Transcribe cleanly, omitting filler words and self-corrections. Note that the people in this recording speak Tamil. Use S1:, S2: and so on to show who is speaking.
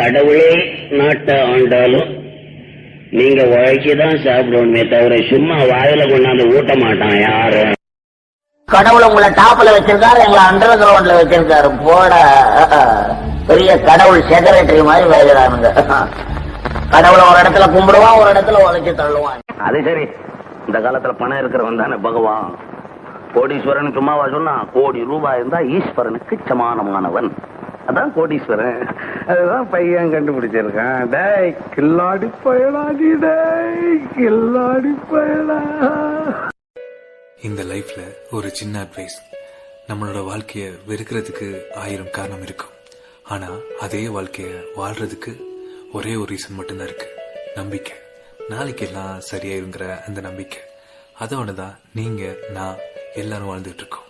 S1: கடவுளே நாட்டை ஆண்டாலும் நீங்க உழைச்சுதான் சாப்பிடணுமே தவிர சும்மா வாயில கொண்டாந்து ஊட்ட மாட்டான் யாரு.
S2: கடவுளை உங்களை டாப்ல வச்சிருக்காரு, எங்களை அண்டர் கிரவுண்ட்ல வச்சிருக்காரு. போட பெரிய கடவுள் செக்ரட்டரி மாதிரி வேலைதானுங்க. கடவுளை ஒரு இடத்துல கும்பிடுவான், ஒரு இடத்துல உழைச்சு தள்ளுவான்.
S1: அது சரி, இந்த காலத்துல பணம் இருக்கிறவன் தானே பகவான். கோடீஸ்வரன் சும்மாவா சொன்னா? கோடி ரூபாய் இருந்தா ஈஸ்வரனுக்கு சமானமானவன், அதான் கோடீஸ்வரன். அதுதான் பையன் கண்டுபிடிச்சிருக்கான். டேய் கில்லாடி பயலா, நீ டேய் கில்லாடி பயலா.
S3: இந்த லைஃப்ல ஒரு சின்ன அட்வைஸ், நம்மளோட வாழ்க்கைய வெறுக்கிறதுக்கு 1000 காரணம் இருக்கும். ஆனா அதே வாழ்க்கைய வாழ்றதுக்கு ஒரே ஒரு ரீசன் மட்டும்தான் இருக்கு, நம்பிக்கை. நாளைக்கு எல்லாம் சரியாயிருங்கிற அந்த நம்பிக்கை, அதோட தான் நீங்க நான் எல்லாரும் வாழ்ந்துட்டு இருக்கோம்.